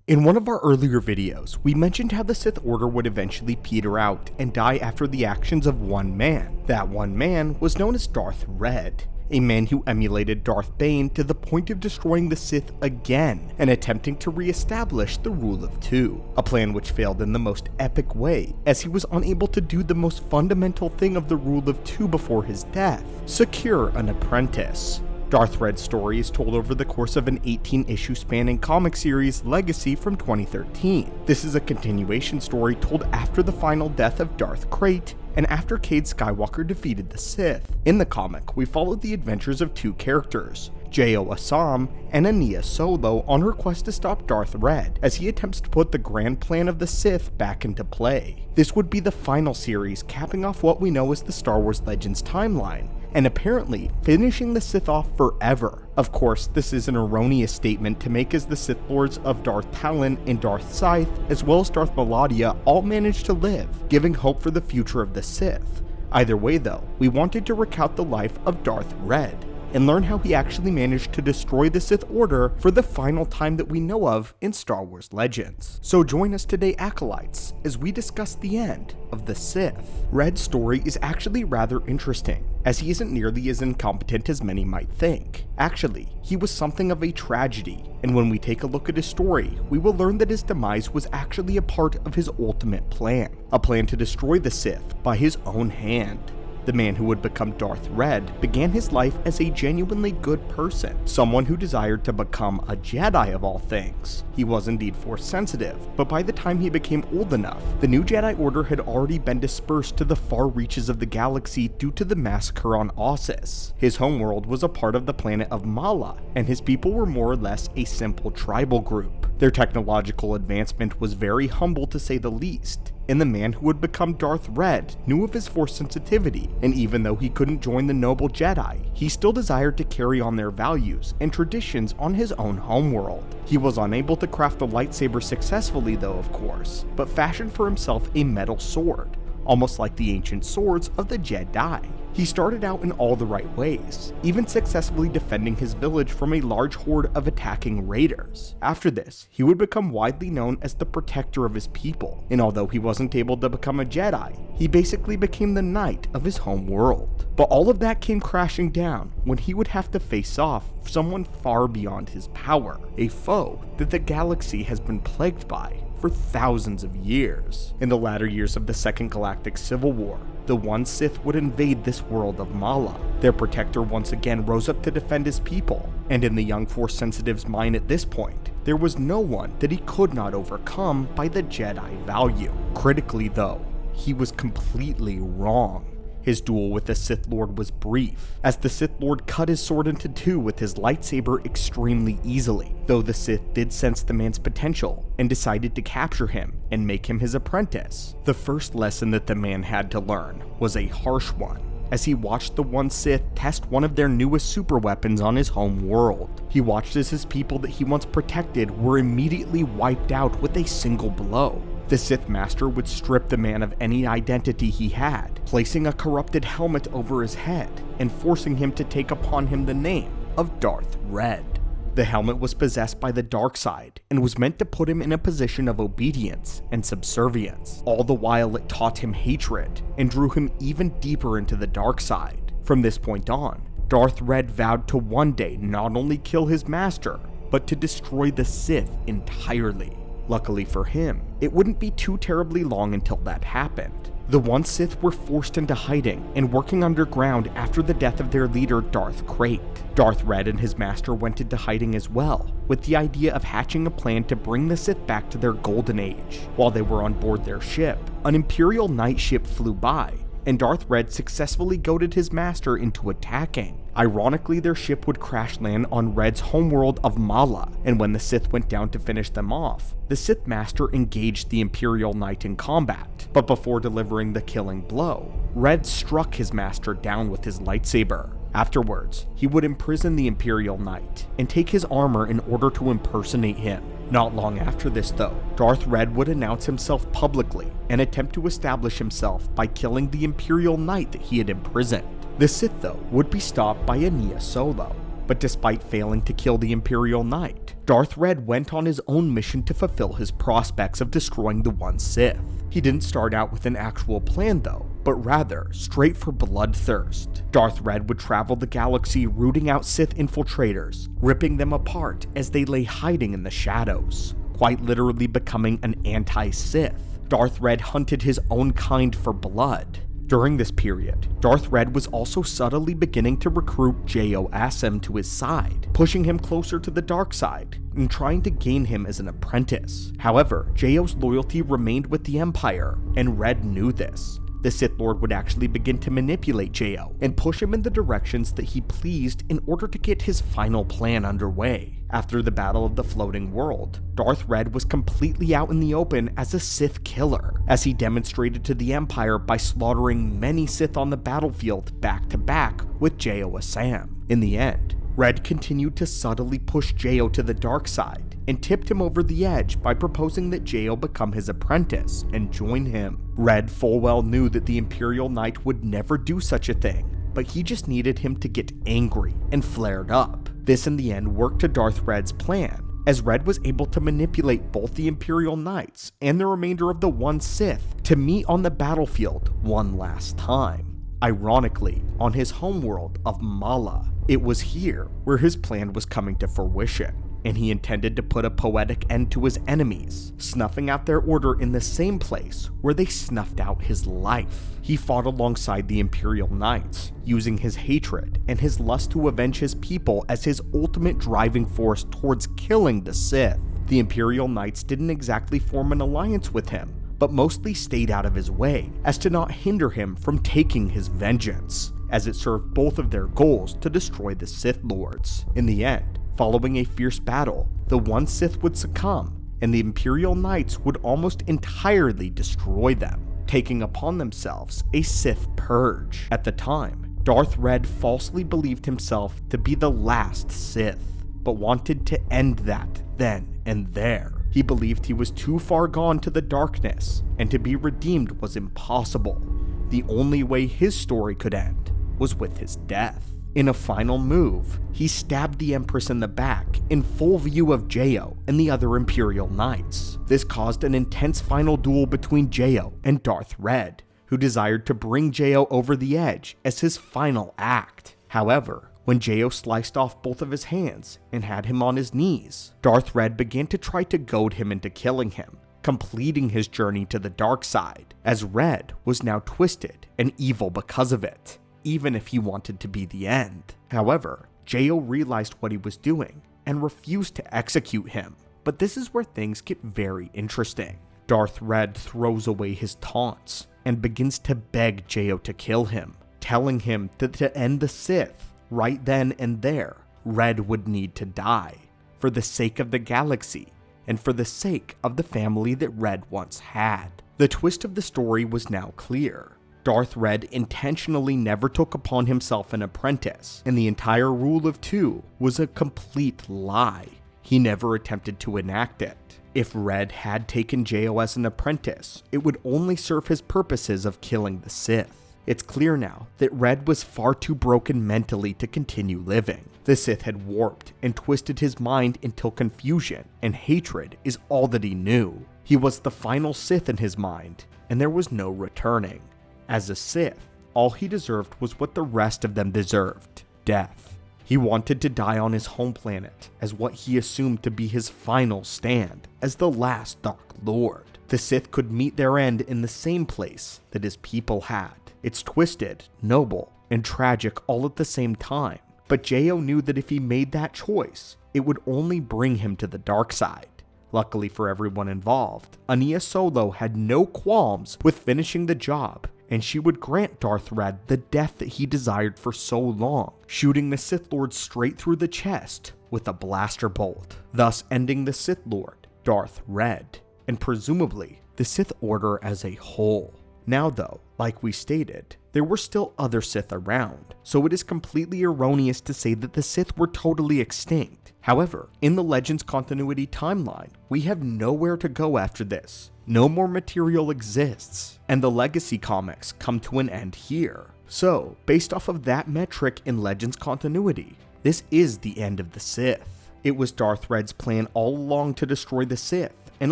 In one of our earlier videos, we mentioned how the Sith Order would eventually peter out and die after the actions of one man. That one man was known as Darth Wredd, a man who emulated Darth Bane to the point of destroying the Sith again and attempting to re-establish the Rule of Two, a plan which failed in the most epic way, as he was unable to do the most fundamental thing of the Rule of Two before his death: secure an apprentice. Darth Wredd's story is told over the course of an 18-issue spanning comic series Legacy from 2013. This is a continuation story told after the final death of Darth Krayt and after Cade Skywalker defeated the Sith. In the comic, we followed the adventures of two characters, Jo Assam and Ania Solo, on her quest to stop Darth Wredd as he attempts to put the grand plan of the Sith back into play. This would be the final series, capping off what we know as the Star Wars Legends timeline, and apparently finishing the Sith off forever. Of course, this is an erroneous statement to make, as the Sith Lords of Darth Talon and Darth Scythe, as well as Darth Maladia, all managed to live, giving hope for the future of the Sith. Either way though, we wanted to recount the life of Darth Wredd, and learn how he actually managed to destroy the Sith Order for the final time that we know of in Star Wars Legends. So join us today, Acolytes, as we discuss the end of the Sith. Wredd's story is actually rather interesting, as he isn't nearly as incompetent as many might think. Actually, he was something of a tragedy, and when we take a look at his story, we will learn that his demise was actually a part of his ultimate plan, a plan to destroy the Sith by his own hand. The man who would become Darth Wredd began his life as a genuinely good person, someone who desired to become a Jedi of all things. He was indeed Force sensitive, but by the time he became old enough, the new Jedi Order had already been dispersed to the far reaches of the galaxy due to the massacre on Ossus. His homeworld was a part of the planet of Mala, and his people were more or less a simple tribal group. Their technological advancement was very humble, to say the least, and the man who would become Darth Wredd knew of his Force sensitivity, and even though he couldn't join the noble Jedi, he still desired to carry on their values and traditions on his own homeworld. He was unable to craft the lightsaber successfully though, of course, but fashioned for himself a metal sword, almost like the ancient swords of the Jedi. He started out in all the right ways, even successfully defending his village from a large horde of attacking raiders. After this, he would become widely known as the protector of his people, and although he wasn't able to become a Jedi, he basically became the knight of his home world. But all of that came crashing down when he would have to face off someone far beyond his power, a foe that the galaxy has been plagued by for thousands of years. In the latter years of the Second Galactic Civil War, the one Sith would invade this world of Mala. Their protector once again rose up to defend his people, and in the young Force sensitive's mind at this point, there was no one that he could not overcome by the Jedi value. Critically though, he was completely wrong. His duel with the Sith Lord was brief, as the Sith Lord cut his sword into two with his lightsaber extremely easily, though the Sith did sense the man's potential and decided to capture him and make him his apprentice. The first lesson that the man had to learn was a harsh one, as he watched the one Sith test one of their newest super weapons on his home world. He watched as his people that he once protected were immediately wiped out with a single blow. The Sith Master would strip the man of any identity he had, placing a corrupted helmet over his head and forcing him to take upon him the name of Darth Wredd. The helmet was possessed by the dark side and was meant to put him in a position of obedience and subservience. All the while it taught him hatred and drew him even deeper into the dark side. From this point on, Darth Wredd vowed to one day not only kill his master, but to destroy the Sith entirely. Luckily for him, it wouldn't be too terribly long until that happened. The one Sith were forced into hiding and working underground after the death of their leader Darth Krayt. Darth Wredd and his master went into hiding as well, with the idea of hatching a plan to bring the Sith back to their golden age. While they were on board their ship, an Imperial night ship flew by, and Darth Wredd successfully goaded his master into attacking. Ironically, their ship would crash land on Wredd's homeworld of Mala, and when the Sith went down to finish them off, the Sith Master engaged the Imperial Knight in combat. But before delivering the killing blow, Wredd struck his master down with his lightsaber. Afterwards, he would imprison the Imperial Knight and take his armor in order to impersonate him. Not long after this though, Darth Wredd would announce himself publicly and attempt to establish himself by killing the Imperial Knight that he had imprisoned. The Sith though would be stopped by Ania Solo, but despite failing to kill the Imperial Knight, Darth Wredd went on his own mission to fulfill his prospects of destroying the one Sith. He didn't start out with an actual plan though, but rather straight for bloodthirst. Darth Wredd would travel the galaxy rooting out Sith infiltrators, ripping them apart as they lay hiding in the shadows, quite literally becoming an anti-Sith. Darth Wredd hunted his own kind for blood. During this period, Darth Wredd was also subtly beginning to recruit JOSM to his side, pushing him closer to the dark side and trying to gain him as an apprentice. However, JO's loyalty remained with the Empire, and Wredd knew this. The Sith Lord would actually begin to manipulate JO and push him in the directions that he pleased in order to get his final plan underway. After the Battle of the Floating World, Darth Wredd was completely out in the open as a Sith killer, as he demonstrated to the Empire by slaughtering many Sith on the battlefield back to back with JOSM. In the end, Wredd continued to subtly push JO to the dark side and tipped him over the edge by proposing that JO become his apprentice and join him. Wredd full well knew that the Imperial Knight would never do such a thing, but he just needed him to get angry and flared up. This in the end worked to Darth Wredd's plan, as Wredd was able to manipulate both the Imperial Knights and the remainder of the one Sith to meet on the battlefield one last time. Ironically, on his homeworld of Mala. It was here where his plan was coming to fruition, and he intended to put a poetic end to his enemies, snuffing out their order in the same place where they snuffed out his life. He fought alongside the Imperial Knights, using his hatred and his lust to avenge his people as his ultimate driving force towards killing the Sith. The Imperial Knights didn't exactly form an alliance with him, but mostly stayed out of his way as to not hinder him from taking his vengeance, as it served both of their goals to destroy the Sith Lords. In the end, following a fierce battle, the one Sith would succumb, and the Imperial Knights would almost entirely destroy them, taking upon themselves a Sith purge. At the time, Darth Wredd falsely believed himself to be the last Sith, but wanted to end that then and there. He believed he was too far gone to the darkness, and to be redeemed was impossible. The only way his story could end was with his death. In a final move, he stabbed the Empress in the back in full view of JO and the other Imperial Knights. This caused an intense final duel between JO and Darth Wredd, who desired to bring JO over the edge as his final act. However, when JO sliced off both of his hands and had him on his knees, Darth Wredd began to try to goad him into killing him, completing his journey to the dark side, as Wredd was now twisted and evil because of it, even if he wanted to be the end. However, JO realized what he was doing and refused to execute him, but this is where things get very interesting. Darth Wredd throws away his taunts and begins to beg JO to kill him, telling him that to end the Sith, right then and there, Wredd would need to die, for the sake of the galaxy, and for the sake of the family that Wredd once had. The twist of the story was now clear. Darth Wredd intentionally never took upon himself an apprentice, and the entire rule of two was a complete lie. He never attempted to enact it. If Wredd had taken JO as an apprentice, it would only serve his purposes of killing the Sith. It's clear now that Wredd was far too broken mentally to continue living. The Sith had warped and twisted his mind until confusion and hatred is all that he knew. He was the final Sith in his mind, and there was no returning. As a Sith, all he deserved was what the rest of them deserved: death. He wanted to die on his home planet as what he assumed to be his final stand as the last Dark Lord. The Sith could meet their end in the same place that his people had. It's twisted, noble, and tragic all at the same time, but JO knew that if he made that choice, it would only bring him to the dark side. Luckily for everyone involved, Ania Solo had no qualms with finishing the job, and she would grant Darth Wredd the death that he desired for so long, shooting the Sith Lord straight through the chest with a blaster bolt, thus ending the Sith Lord, Darth Wredd, and presumably the Sith Order as a whole. Now though, like we stated, there were still other Sith around, so it is completely erroneous to say that the Sith were totally extinct. However, in the Legends continuity timeline, we have nowhere to go after this. No more material exists, and the Legacy comics come to an end here. So, based off of that metric in Legends continuity, this is the end of the Sith. It was Darth Wredd's plan all along to destroy the Sith and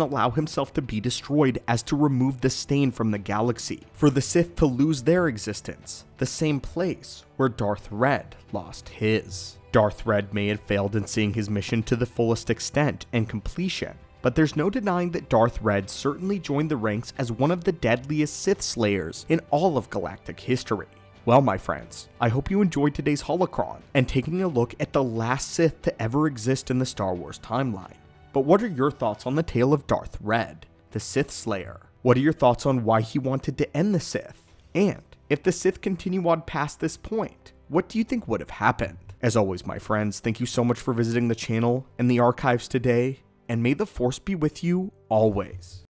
allow himself to be destroyed as to remove the stain from the galaxy, for the Sith to lose their existence, the same place where Darth Wredd lost his. Darth Wredd may have failed in seeing his mission to the fullest extent and completion, but there's no denying that Darth Wredd certainly joined the ranks as one of the deadliest Sith Slayers in all of galactic history. Well, my friends, I hope you enjoyed today's holocron and taking a look at the last Sith to ever exist in the Star Wars timeline. But what are your thoughts on the tale of Darth Wredd, the Sith Slayer? What are your thoughts on why he wanted to end the Sith? And if the Sith continue on past this point, what do you think would have happened? As always, my friends, thank you so much for visiting the channel and the archives today, and may the Force be with you always.